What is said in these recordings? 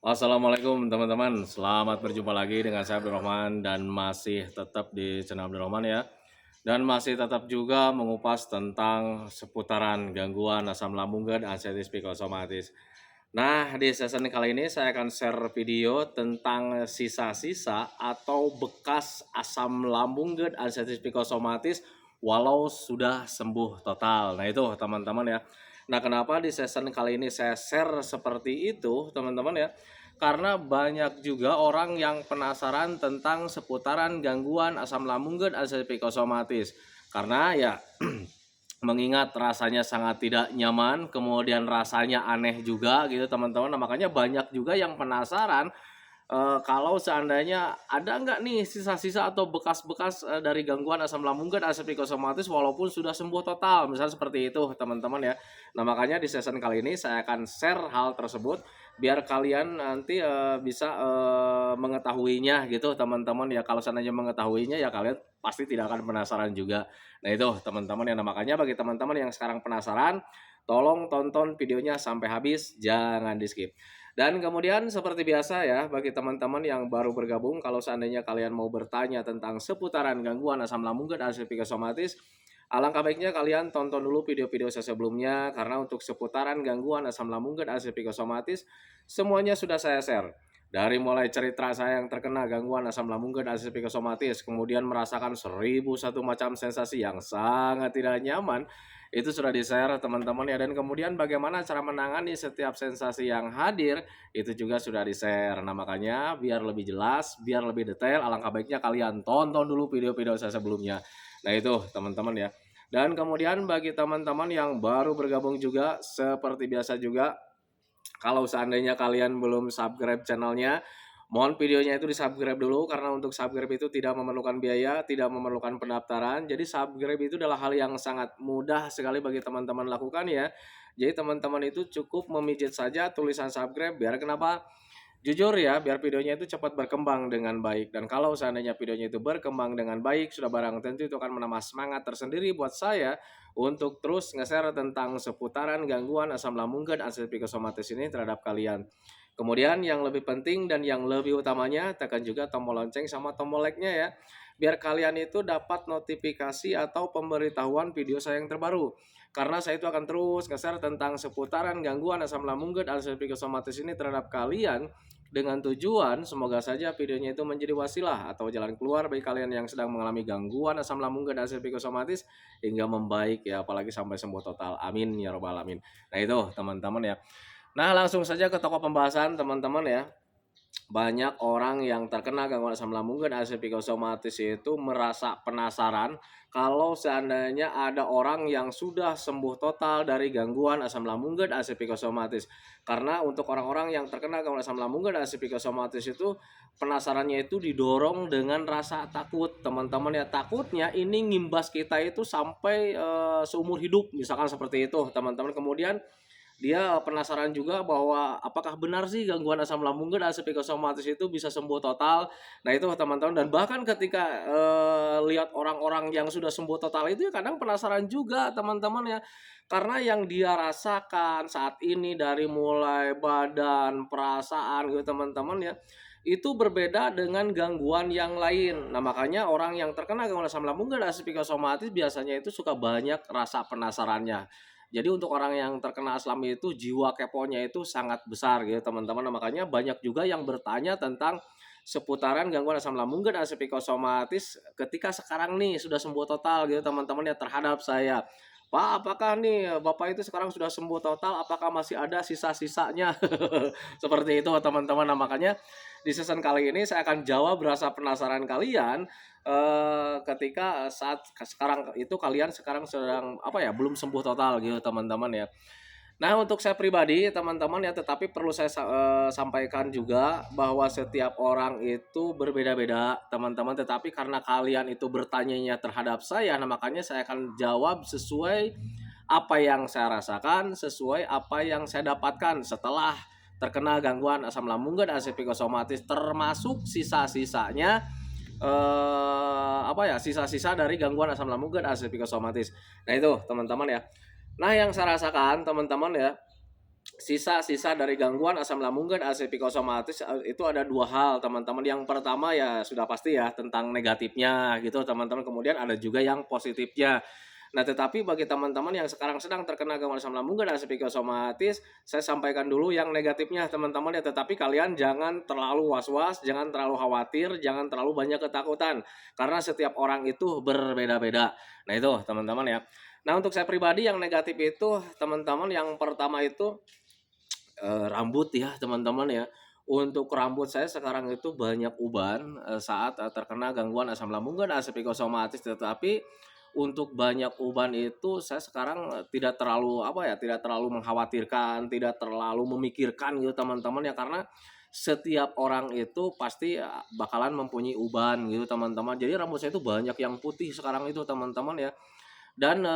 Assalamualaikum teman-teman, selamat berjumpa lagi dengan saya Abdurrahman dan masih tetap di channel Abdurrahman ya. Dan masih tetap juga mengupas tentang seputaran gangguan asam lambung dan anxiety psikosomatis. Nah, di season kali ini saya akan share video tentang sisa-sisa atau bekas asam lambung dan anxiety psikosomatis walau sudah sembuh total. Nah, itu teman-teman ya. Nah, kenapa di season kali ini saya share seperti itu, teman-teman ya? Karena banyak juga orang yang penasaran tentang seputaran gangguan asam lambung dan anxiety psikosomatis. Karena ya mengingat rasanya sangat tidak nyaman, kemudian rasanya aneh juga gitu teman-teman. Nah, makanya banyak juga yang penasaran kalau seandainya ada nggak nih sisa-sisa atau bekas-bekas dari gangguan asam lambung dan asam psikosomatis walaupun sudah sembuh total, misalnya seperti itu teman-teman ya. Nah, makanya di season kali ini saya akan share hal tersebut biar kalian nanti bisa mengetahuinya gitu teman-teman ya. Kalau seandainya mengetahuinya ya kalian pasti tidak akan penasaran juga. Nah, itu teman-teman ya. Nah, makanya bagi teman-teman yang sekarang penasaran, tolong tonton videonya sampai habis, jangan di-skip. Dan kemudian seperti biasa ya, bagi teman-teman yang baru bergabung, kalau seandainya kalian mau bertanya tentang seputaran gangguan asam lambung dan asam psikosomatis, alangkah baiknya kalian tonton dulu video-video saya sebelumnya, karena untuk seputaran gangguan asam lambung dan asam psikosomatis, semuanya sudah saya share. Dari mulai cerita saya yang terkena gangguan asam lambung dan asam psikosomatis, kemudian merasakan 1001 macam sensasi yang sangat tidak nyaman, itu sudah di-share teman-teman ya. Dan kemudian bagaimana cara menangani setiap sensasi yang hadir, itu juga sudah di-share. Nah, makanya biar lebih jelas, biar lebih detail, alangkah baiknya kalian tonton dulu video-video saya sebelumnya. Nah, itu teman-teman ya. Dan kemudian bagi teman-teman yang baru bergabung juga, seperti biasa juga, kalau seandainya kalian belum subscribe channelnya, mohon videonya itu di-subscribe dulu, karena untuk subscribe itu tidak memerlukan biaya, tidak memerlukan pendaftaran. Jadi subscribe itu adalah hal yang sangat mudah sekali bagi teman-teman lakukan ya. Jadi teman-teman itu cukup memijit saja tulisan subscribe, biar kenapa? Jujur ya, biar videonya itu cepat berkembang dengan baik. Dan kalau seandainya videonya itu berkembang dengan baik, sudah barang tentu itu akan menambah semangat tersendiri buat saya untuk terus nge-share tentang seputaran gangguan asam lambung dan asam psikosomatis ini terhadap kalian. Kemudian yang lebih penting dan yang lebih utamanya, tekan juga tombol lonceng sama tombol like-nya ya. Biar kalian itu dapat notifikasi atau pemberitahuan video saya yang terbaru. Karena saya itu akan terus nge-share tentang seputaran gangguan asam lambung dan asam psikosomatis ini terhadap kalian, dengan tujuan semoga saja videonya itu menjadi wasilah atau jalan keluar bagi kalian yang sedang mengalami gangguan asam lambung dan asam psikosomatis hingga membaik ya, apalagi sampai sembuh total. Amin ya robbal alamin. Nah, itu teman-teman ya. Nah, langsung saja ke topik pembahasan teman-teman ya. Banyak orang yang terkena gangguan asam lambung dan asam psikosomatis itu merasa penasaran kalau seandainya ada orang yang sudah sembuh total dari gangguan asam lambung dan asam psikosomatis. Karena untuk orang-orang yang terkena gangguan asam lambung dan asam psikosomatis itu penasarannya itu didorong dengan rasa takut, teman-teman ya. Takutnya ini ngimbas kita itu sampai seumur hidup, misalkan seperti itu, teman-teman. Kemudian dia penasaran juga bahwa apakah benar sih gangguan asam lambung dan asam psikosomatis itu bisa sembuh total. Nah, itu teman-teman, dan bahkan ketika lihat orang-orang yang sudah sembuh total itu ya kadang penasaran juga teman-teman ya. Karena yang dia rasakan saat ini dari mulai badan, perasaan gitu teman-teman ya, itu berbeda dengan gangguan yang lain. Nah, makanya orang yang terkena gangguan asam lambung dan asam psikosomatis biasanya itu suka banyak rasa penasarannya. Jadi untuk orang yang terkena asam itu jiwa keponya itu sangat besar gitu teman-teman. Nah, makanya banyak juga yang bertanya tentang seputaran gangguan asam lambung dan asam psikosomatis ketika sekarang nih sudah sembuh total gitu teman-teman ya terhadap saya. Pak, apakah nih Bapak itu sekarang sudah sembuh total? Apakah masih ada sisa-sisanya? Seperti itu teman-teman. Nah, makanya di season kali ini saya akan jawab rasa penasaran kalian ketika saat sekarang itu kalian sekarang sedang apa ya, belum sembuh total gitu teman-teman ya. Nah, untuk saya pribadi teman-teman ya, tetapi perlu saya sampaikan juga bahwa setiap orang itu berbeda-beda teman-teman, tetapi karena kalian itu bertanyanya terhadap saya, nah makanya saya akan jawab sesuai apa yang saya rasakan, sesuai apa yang saya dapatkan setelah terkena gangguan asam lambung dan asam psikosomatis, termasuk sisa-sisanya apa ya, sisa-sisa dari gangguan asam lambung dan asam psikosomatis. Nah, itu teman-teman ya. Nah, yang saya rasakan teman-teman ya, Sisa-sisa dari gangguan asam lambung dan ASI psikosomatis itu ada 2 hal, teman-teman. Yang pertama ya sudah pasti ya tentang negatifnya gitu, teman-teman. Kemudian ada juga yang positifnya. Nah, tetapi bagi teman-teman yang sekarang sedang terkena gangguan asam lambung dan ASI psikosomatis, saya sampaikan dulu yang negatifnya, teman-teman ya. Tetapi kalian jangan terlalu was-was, jangan terlalu khawatir, jangan terlalu banyak ketakutan, karena setiap orang itu berbeda-beda. Nah, itu teman-teman ya. Nah, untuk saya pribadi yang negatif itu, teman-teman, yang pertama itu rambut ya teman-teman ya. Untuk rambut saya sekarang itu banyak uban, saat, terkena gangguan asam lambung dan ASI psikosomatis. Tetapi untuk banyak uban itu saya sekarang, tidak terlalu apa ya, tidak terlalu mengkhawatirkan, tidak terlalu memikirkan gitu teman-teman ya, karena setiap orang itu pasti, bakalan mempunyai uban gitu teman-teman. Jadi rambut saya itu banyak yang putih sekarang itu teman-teman ya. Dan,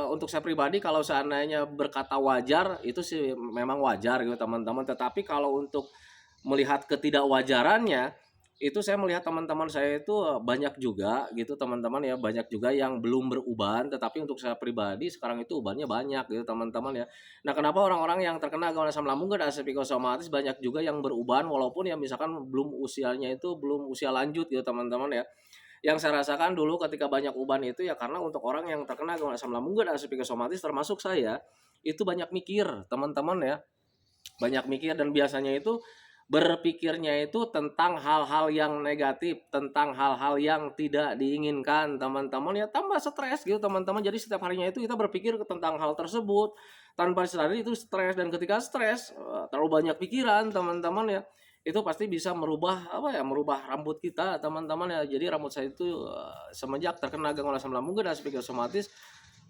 untuk saya pribadi kalau seandainya berkata wajar, itu sih memang wajar gitu teman-teman. Tetapi kalau untuk melihat ketidakwajarannya, itu saya melihat teman-teman saya itu, banyak juga gitu teman-teman ya, banyak juga yang belum beruban, tetapi untuk saya pribadi sekarang itu ubannya banyak gitu teman-teman ya. Nah, kenapa orang-orang yang terkena gangguan asam lambung dan ASI psikosomatis banyak juga yang beruban walaupun ya misalkan belum usianya itu belum usia lanjut gitu teman-teman ya. Yang saya rasakan dulu ketika banyak uban itu ya karena untuk orang yang terkena gangguan asam lambung dan ASI psikosomatis termasuk saya, itu banyak mikir teman-teman ya, banyak mikir dan biasanya itu berpikirnya itu tentang hal-hal yang negatif, tentang hal-hal yang tidak diinginkan teman-teman ya, tambah stres gitu teman-teman. Jadi setiap harinya itu kita berpikir tentang hal tersebut, tanpa disadari itu stres, dan ketika stres, terlalu banyak pikiran teman-teman ya, itu pasti bisa merubah apa ya, merubah rambut kita teman-teman ya. Jadi rambut saya itu, semenjak terkena gangguan asam lambung dan psikosomatis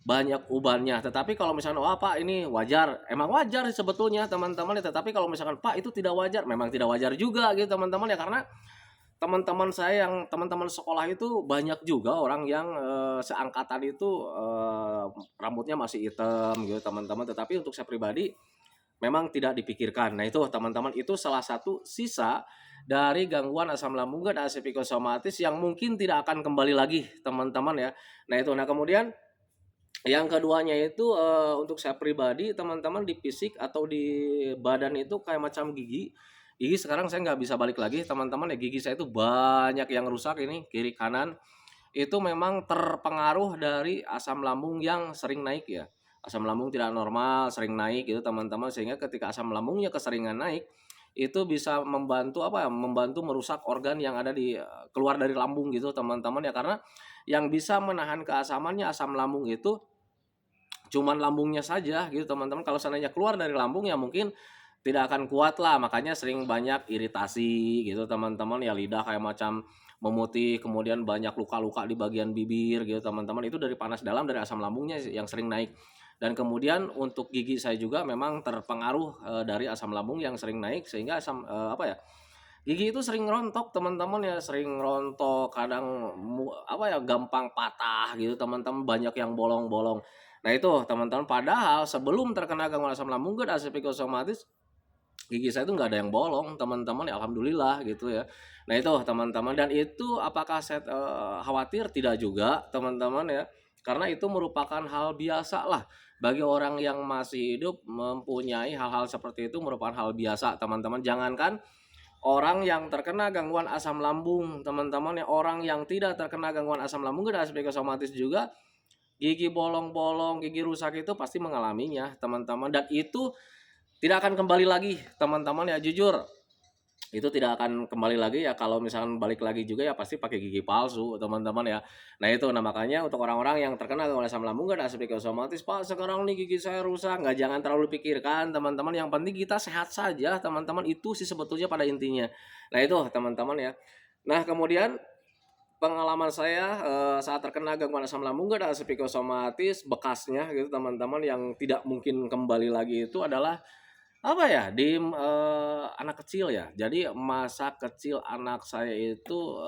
banyak ubannya. Tetapi kalau misalkan, "Wah, Pak, ini wajar." Emang wajar sih sebetulnya teman-teman ya, tetapi kalau misalkan, "Pak, itu tidak wajar." Memang tidak wajar juga gitu teman-teman ya, karena teman-teman saya yang teman-teman sekolah itu banyak juga orang yang, seangkatan itu, rambutnya masih hitam gitu teman-teman, tetapi untuk saya pribadi memang tidak dipikirkan. Nah, itu teman-teman, itu salah satu sisa dari gangguan asam lambung dan ASI psikosomatis yang mungkin tidak akan kembali lagi teman-teman ya. Nah, itu. Nah, kemudian yang keduanya itu, untuk saya pribadi teman-teman, di fisik atau di badan itu kayak macam gigi. Gigi sekarang saya nggak bisa balik lagi teman-teman ya, gigi saya itu banyak yang rusak ini, kiri kanan. Itu memang terpengaruh dari asam lambung yang sering naik ya. Asam lambung tidak normal, sering naik gitu teman-teman, sehingga ketika asam lambungnya keseringan naik, itu bisa membantu apa ya, membantu merusak organ yang ada di, keluar dari lambung gitu teman-teman ya. Karena yang bisa menahan keasamannya asam lambung itu cuman lambungnya saja gitu teman-teman. Kalau seandainya keluar dari lambung ya mungkin tidak akan kuat lah, makanya sering banyak iritasi gitu teman-teman ya, lidah kayak macam memutih, kemudian banyak luka-luka di bagian bibir gitu teman-teman. Itu dari panas dalam dari asam lambungnya yang sering naik. Dan kemudian untuk gigi saya juga memang terpengaruh, dari asam lambung yang sering naik, sehingga apa ya, gigi itu sering rontok teman-teman ya, sering rontok, kadang apa ya, gampang patah gitu teman-teman, banyak yang bolong-bolong. Nah, itu teman-teman, padahal sebelum terkena gangguan asam lambung dan ASI psikosomatis, gigi saya itu nggak ada yang bolong teman-teman ya, alhamdulillah gitu ya. Nah, itu teman-teman, dan itu apakah saya, khawatir? Tidak juga teman-teman ya, karena itu merupakan hal biasa lah bagi orang yang masih hidup. Mempunyai hal-hal seperti itu merupakan hal biasa teman-teman. Jangankan orang yang terkena gangguan asam lambung teman-teman ya, orang yang tidak terkena gangguan asam lambung dan psikosomatis juga, gigi bolong-bolong, gigi rusak itu pasti mengalaminya teman-teman, dan itu tidak akan kembali lagi teman-teman ya, jujur. Itu tidak akan kembali lagi ya, kalau misalkan balik lagi juga ya pasti pakai gigi palsu teman-teman ya. Nah, itu. Nah, makanya untuk orang-orang yang terkena gangguan asam lambung dan psikosomatis, "Pak, sekarang nih gigi saya rusak." Nggak, jangan terlalu pikirkan teman-teman, yang penting kita sehat saja teman-teman, itu sih sebetulnya pada intinya. Nah, itu teman-teman ya. Nah, kemudian pengalaman saya, saat terkena gangguan asam lambung dan psikosomatis, bekasnya gitu teman-teman, yang tidak mungkin kembali lagi itu adalah apa ya, di, anak kecil ya. Jadi masa kecil anak saya itu,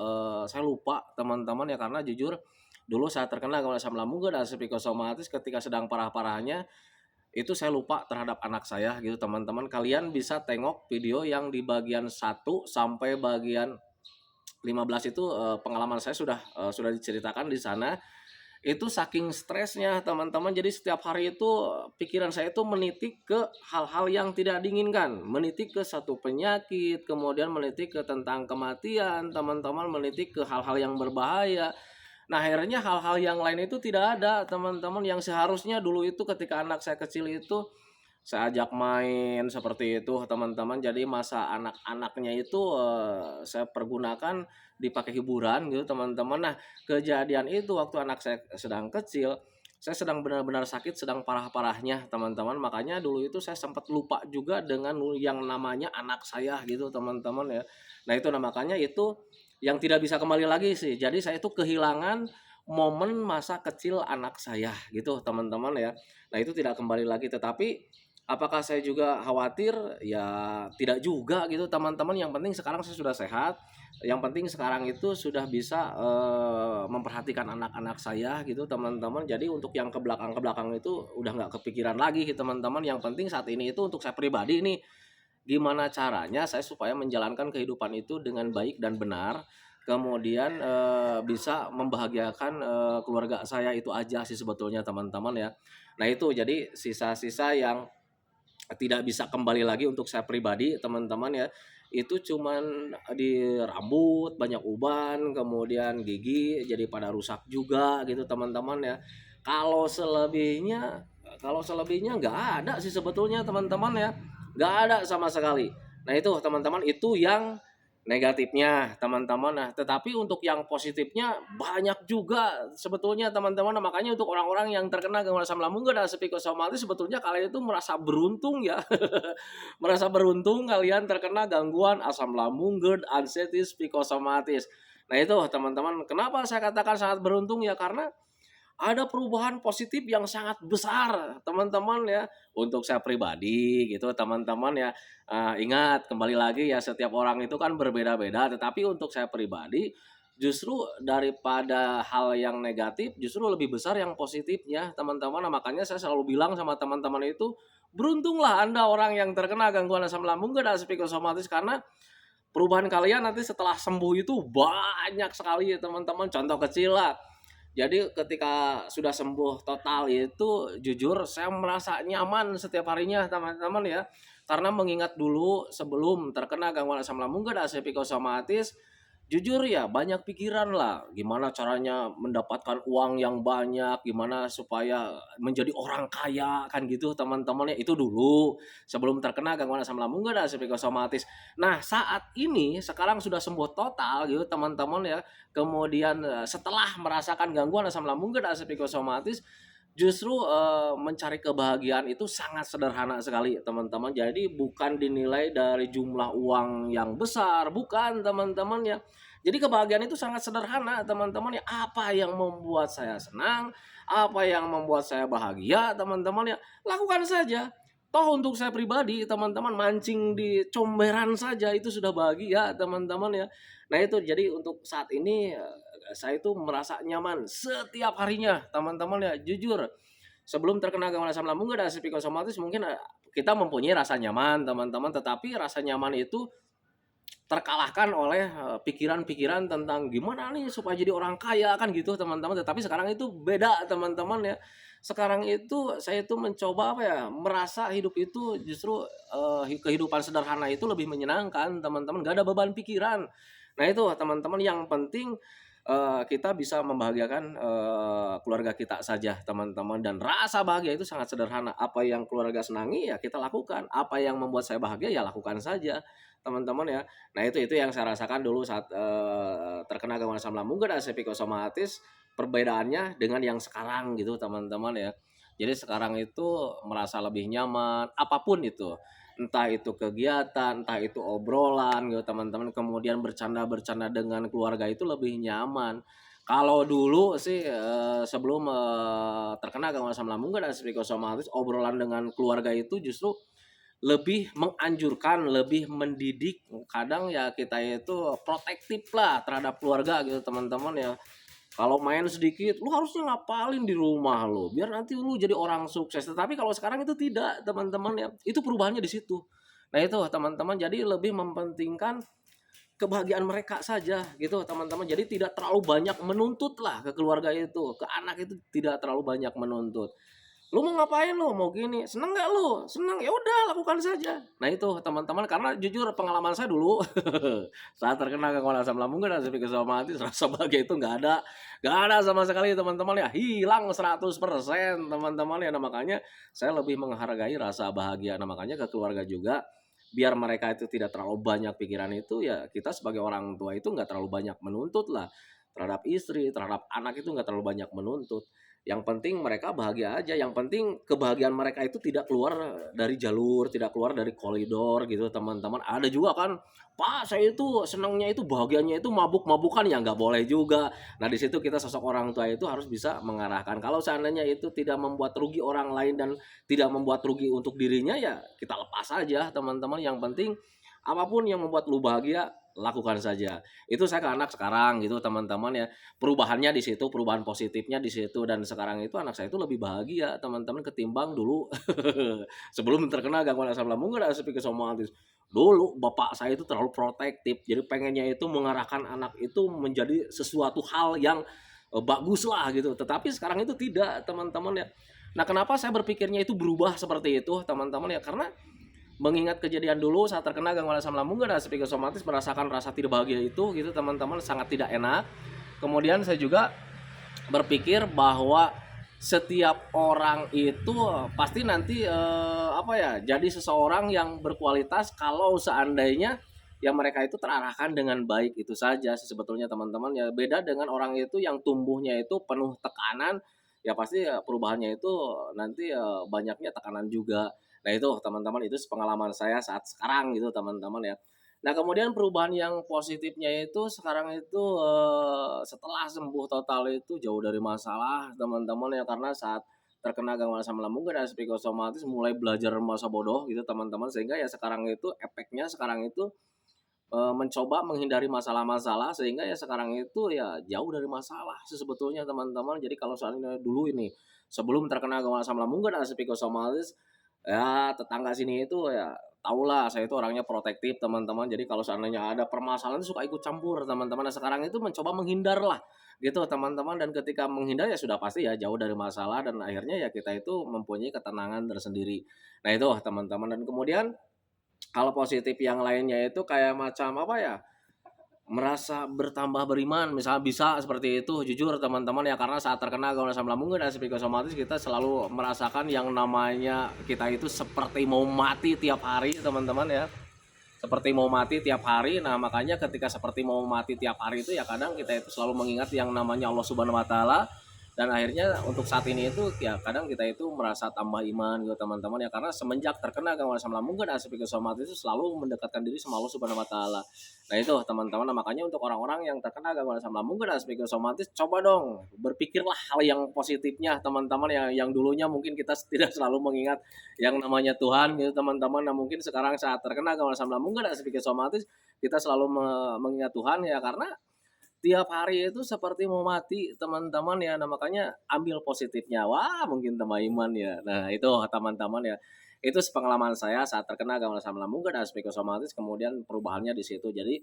saya lupa teman-teman ya, karena jujur dulu saat terkena gangguan asam lambung dan psikosomatis ketika sedang parah-parahnya, itu saya lupa terhadap anak saya gitu teman-teman. Kalian bisa tengok video yang di bagian 1 sampai bagian 15 itu, pengalaman saya sudah diceritakan di sana. itu saking stresnya teman-teman, jadi setiap hari itu pikiran saya itu menitik ke hal-hal yang tidak diinginkan, menitik ke satu penyakit, kemudian menitik ke tentang kematian, teman-teman menitik ke hal-hal yang berbahaya. Nah, akhirnya hal-hal yang lain itu tidak ada, teman-teman, yang seharusnya dulu itu ketika anak saya kecil itu saya ajak main seperti itu, teman-teman. Jadi masa anak-anaknya itu saya pergunakan dipakai hiburan gitu, teman-teman. Nah, kejadian itu waktu anak saya sedang kecil, saya sedang benar-benar sakit, sedang parah-parahnya, teman-teman. Makanya dulu itu saya sempat lupa juga dengan yang namanya anak saya gitu, teman-teman ya. Nah, itu nah makanya itu yang tidak bisa kembali lagi sih. Jadi saya itu kehilangan momen masa kecil anak saya gitu, teman-teman ya. Nah, itu tidak kembali lagi, tetapi apakah saya juga khawatir? Ya tidak juga gitu, teman-teman, yang penting sekarang saya sudah sehat, yang penting sekarang itu sudah bisa, memperhatikan anak-anak saya gitu, teman-teman. Jadi untuk yang ke belakang itu udah nggak kepikiran lagi gitu, teman-teman, yang penting saat ini itu untuk saya pribadi nih, gimana caranya saya supaya menjalankan kehidupan itu dengan baik dan benar, kemudian, bisa membahagiakan, keluarga saya, itu aja sih sebetulnya, teman-teman ya. Nah itu jadi sisa-sisa yang tidak bisa kembali lagi untuk saya pribadi, teman-teman ya, itu cuman di rambut banyak uban, kemudian gigi jadi pada rusak juga gitu, teman-teman ya. Kalau selebihnya kalau selebihnya nggak ada sih sebetulnya, teman-teman ya, nggak ada sama sekali. Nah itu teman-teman, itu yang negatifnya, teman-teman. Nah, tetapi untuk yang positifnya banyak juga sebetulnya, teman-teman. Nah, makanya untuk orang-orang yang terkena gangguan asam lambung dan psikosomatis, sebetulnya kalian itu merasa beruntung ya. Merasa beruntung kalian terkena gangguan asam lambung, GERD, anxieties, psikosomatis. Nah, itu teman-teman, kenapa saya katakan sangat beruntung ya, karena ada perubahan positif yang sangat besar, teman-teman ya. Untuk saya pribadi gitu, teman-teman ya, ingat kembali lagi ya, setiap orang itu kan berbeda-beda, tetapi untuk saya pribadi justru daripada hal yang negatif, justru lebih besar yang positifnya, teman-teman. Nah, makanya saya selalu bilang sama teman-teman itu, beruntunglah Anda orang yang terkena gangguan asam lambung dan psikosomatis, karena perubahan kalian nanti setelah sembuh itu banyak sekali ya, teman-teman. Contoh kecil lah, jadi ketika sudah sembuh total itu, jujur saya merasa nyaman setiap harinya, teman-teman ya. Karena mengingat dulu sebelum terkena gangguan asam lambung dan psikosomatis, jujur ya banyak pikiran lah, gimana caranya mendapatkan uang yang banyak, gimana supaya menjadi orang kaya kan gitu, teman-teman ya. Itu dulu sebelum terkena gangguan asam lambung dan psikosomatis. Nah, saat ini sekarang sudah sembuh total gitu, teman-teman ya. Kemudian setelah merasakan gangguan asam lambung dan psikosomatis, justru mencari kebahagiaan itu sangat sederhana sekali, teman-teman. Jadi bukan dinilai dari jumlah uang yang besar, bukan, teman-teman ya. Jadi kebahagiaan itu sangat sederhana, teman-teman ya. Apa yang membuat saya senang, apa yang membuat saya bahagia, teman-teman ya, lakukan saja. Toh untuk saya pribadi, teman-teman, mancing di comberan saja itu sudah bahagia, teman-teman ya. Nah itu jadi untuk saat ini, saya itu merasa nyaman setiap harinya, teman-teman ya. Jujur, sebelum terkena gangguan asam lambung dan psikosomatis mungkin kita mempunyai rasa nyaman, teman-teman, tetapi rasa nyaman itu terkalahkan oleh pikiran-pikiran tentang gimana nih supaya jadi orang kaya kan gitu, teman-teman. Tetapi sekarang itu beda, teman-teman ya. Sekarang itu saya itu mencoba apa ya, merasa hidup itu justru kehidupan sederhana itu lebih menyenangkan, teman-teman. Gak ada beban pikiran. Nah itu teman-teman, yang penting kita bisa membahagiakan keluarga kita saja, teman-teman. Dan rasa bahagia itu sangat sederhana. Apa yang keluarga senangi ya kita lakukan. Apa yang membuat saya bahagia ya lakukan saja, teman-teman ya. Nah itu yang saya rasakan dulu saat terkena gangguan asam lambung dan psikosomatis. Perbedaannya dengan yang sekarang gitu, teman-teman ya. Jadi sekarang itu merasa lebih nyaman, apapun itu. Entah itu kegiatan, entah itu obrolan gitu, teman-teman. Kemudian bercanda-bercanda dengan keluarga itu lebih nyaman. Kalau dulu sih sebelum terkena gangguan asam lambung dan psikosomatis, obrolan dengan keluarga itu justru lebih menganjurkan, lebih mendidik. Kadang ya kita itu protektif lah terhadap keluarga gitu, teman-teman ya. Kalau main sedikit, lu harusnya ngapalin di rumah lu, biar nanti lu jadi orang sukses. Tetapi kalau sekarang itu tidak, teman-teman ya. Itu perubahannya di situ. Nah itu teman-teman, jadi lebih mementingkan kebahagiaan mereka saja gitu teman-teman. Jadi tidak terlalu banyak menuntut lah ke keluarga itu, ke anak itu tidak terlalu banyak menuntut. Lu mau ngapain lu? Mau gini, seneng nggak lu? Seneng, ya udah lakukan saja. Nah itu teman-teman, karena jujur pengalaman saya dulu saat terkena gangguan asam lambung dan speaker somatis, rasa bahagia itu nggak ada sama sekali teman-teman ya, hilang 100% teman-teman ya. Nah makanya saya lebih menghargai rasa bahagia. Nah makanya ke keluarga juga, biar mereka itu tidak terlalu banyak pikiran itu, ya kita sebagai orang tua itu nggak terlalu banyak menuntut lah terhadap istri, terhadap anak itu nggak terlalu banyak menuntut. Yang penting mereka bahagia aja, yang penting kebahagiaan mereka itu tidak keluar dari jalur, tidak keluar dari koridor gitu teman-teman. Ada juga kan, Pak saya itu senangnya itu bahagianya itu mabuk-mabukan, ya nggak boleh juga. Nah di situ kita sosok orang tua itu harus bisa mengarahkan. Kalau seandainya itu tidak membuat rugi orang lain dan tidak membuat rugi untuk dirinya, ya kita lepas aja teman-teman. Yang penting apapun yang membuat lu bahagia, lakukan saja. Itu saya ke anak sekarang gitu teman-teman ya. Perubahannya di situ, perubahan positifnya di situ, dan sekarang itu anak saya itu lebih bahagia teman-teman ketimbang dulu sebelum terkena gangguan asam lambung dan psikosomatis. Dulu bapak saya itu terlalu protektif, jadi pengennya itu mengarahkan anak itu menjadi sesuatu hal yang bagus lah gitu. Tetapi sekarang itu tidak teman-teman ya. Nah kenapa saya berpikirnya itu berubah seperti itu teman-teman ya, karena mengingat kejadian dulu saat terkena gangguan asam lambung dan psikosomatis, merasakan rasa tidak bahagia itu gitu teman-teman, sangat tidak enak. Kemudian saya juga berpikir bahwa setiap orang itu pasti nanti jadi seseorang yang berkualitas kalau seandainya yang mereka itu terarahkan dengan baik, itu saja sebetulnya teman-teman ya. Beda dengan orang itu yang tumbuhnya itu penuh tekanan, ya pasti perubahannya itu nanti banyaknya tekanan juga. Nah itu teman-teman, itu pengalaman saya saat sekarang gitu teman-teman ya. Nah kemudian perubahan yang positifnya itu sekarang itu setelah sembuh total itu jauh dari masalah teman-teman ya, karena saat terkena gangguan asam lambung dan psikosomatis mulai belajar masa bodoh gitu teman-teman, sehingga ya sekarang itu efeknya sekarang itu mencoba menghindari masalah-masalah, sehingga ya sekarang itu ya jauh dari masalah sebetulnya teman-teman. Jadi kalau soalnya dulu ini sebelum terkena gangguan asam lambung dan psikosomatis, ya tetangga sini itu ya tahulah saya itu orangnya protektif teman-teman. Jadi kalau seandainya ada permasalahan suka ikut campur teman-teman. Nah sekarang itu mencoba menghindar lah gitu teman-teman, dan ketika menghindar ya sudah pasti ya jauh dari masalah, dan akhirnya ya kita itu mempunyai ketenangan tersendiri. Nah itu teman-teman. Dan kemudian kalau positif yang lainnya itu kayak macam apa ya, merasa bertambah beriman, misal bisa seperti itu jujur teman-teman ya, karena saat terkena gangguan asam lambung dan psikosomatis kita selalu merasakan yang namanya kita itu seperti mau mati tiap hari teman-teman ya, seperti mau mati tiap hari. Nah makanya ketika seperti mau mati tiap hari itu ya kadang kita itu selalu mengingat yang namanya Allah Subhanahu Wa Taala, dan akhirnya untuk saat ini itu ya kadang kita itu merasa tambah iman gitu teman-teman ya, karena semenjak terkena gangguan asam lambung dan psikosomatis itu selalu mendekatkan diri sama Allah Subhanahu Wa Taala. Nah itu teman-teman, nah, makanya untuk orang-orang yang terkena gangguan asam lambung dan psikosomatis, coba dong berpikirlah hal yang positifnya teman-teman ya, yang dulunya mungkin kita tidak selalu mengingat yang namanya Tuhan gitu teman-teman. Nah mungkin sekarang saat terkena gangguan asam lambung dan psikosomatis kita selalu mengingat Tuhan ya, karena tiap hari itu seperti mau mati teman-teman ya. Nah makanya ambil positifnya, wah mungkin tambah iman ya. Nah itu teman-teman ya, itu pengalaman saya saat terkena gangguan asam lambung dan psikosomatis, kemudian perubahannya di situ. Jadi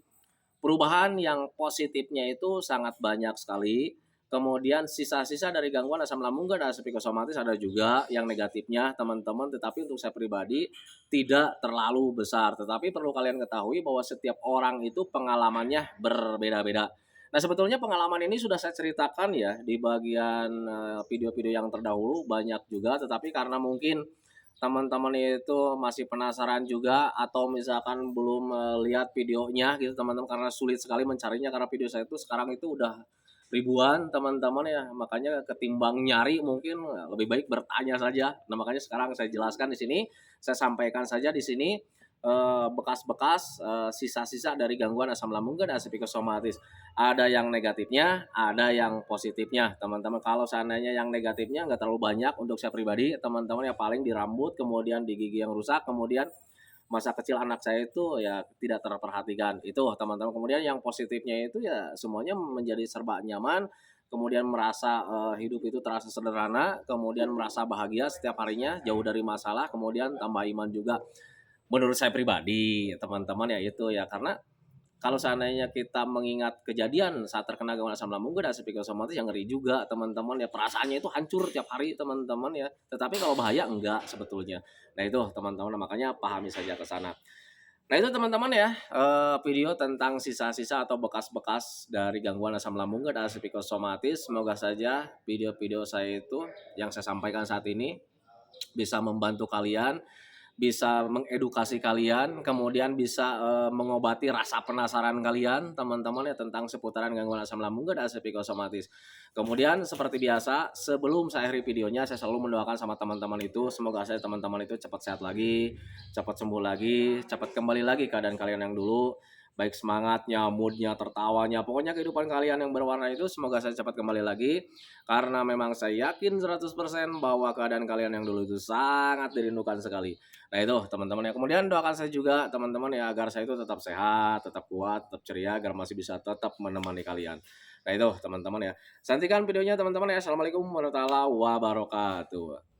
perubahan yang positifnya itu sangat banyak sekali. Kemudian sisa-sisa dari gangguan asam lambung dan psikosomatis ada juga yang negatifnya teman-teman, tetapi untuk saya pribadi tidak terlalu besar. Tetapi perlu kalian ketahui bahwa setiap orang itu pengalamannya berbeda-beda. Nah sebetulnya pengalaman ini sudah saya ceritakan ya di bagian video-video yang terdahulu banyak juga, tetapi karena mungkin teman-teman itu masih penasaran juga, atau misalkan belum lihat videonya gitu teman-teman, karena sulit sekali mencarinya karena video saya itu sekarang itu udah ribuan teman-teman ya, makanya ketimbang nyari mungkin lebih baik bertanya saja. Nah makanya sekarang saya jelaskan di sini, saya sampaikan saja di sini bekas-bekas sisa-sisa dari gangguan asam lambung dan psikosomatis. Ada yang negatifnya, ada yang positifnya teman-teman. Kalau seandainya yang negatifnya nggak terlalu banyak untuk saya pribadi teman-teman ya, paling di rambut, kemudian di gigi yang rusak, kemudian masa kecil anak saya itu ya tidak terperhatikan itu teman-teman. Kemudian yang positifnya itu ya semuanya menjadi serba nyaman, kemudian merasa hidup itu terasa sederhana, kemudian merasa bahagia setiap harinya, jauh dari masalah, kemudian tambah iman juga menurut saya pribadi teman-teman ya. Itu ya, karena kalau seandainya kita mengingat kejadian saat terkena gangguan asam lambung dan psikosomatis yang ngeri juga teman-teman ya, perasaannya itu hancur tiap hari teman-teman ya, tetapi kalau bahaya enggak sebetulnya. Nah itu teman-teman, makanya pahami saja ke sana. Nah itu teman-teman ya, video tentang sisa-sisa atau bekas-bekas dari gangguan asam lambung dan psikosomatis. Semoga saja video-video saya itu yang saya sampaikan saat ini bisa membantu kalian, bisa mengedukasi kalian, kemudian bisa mengobati rasa penasaran kalian teman-teman ya tentang seputaran gangguan asam lambung dan psikosomatis. Kemudian seperti biasa, sebelum saya akhiri videonya, saya selalu mendoakan sama teman-teman itu, semoga saya teman-teman itu cepat sehat lagi, cepat sembuh lagi, cepat kembali lagi keadaan kalian yang dulu, baik semangatnya, moodnya, tertawanya, pokoknya kehidupan kalian yang berwarna itu semoga saya cepat kembali lagi, karena memang saya yakin 100% bahwa keadaan kalian yang dulu itu sangat dirindukan sekali. Nah itu teman-teman ya, kemudian doakan saya juga teman-teman ya agar saya itu tetap sehat, tetap kuat, tetap ceria agar masih bisa tetap menemani kalian. Nah itu teman-teman ya. Nantikan videonya teman-teman ya. Assalamualaikum warahmatullahi wabarakatuh.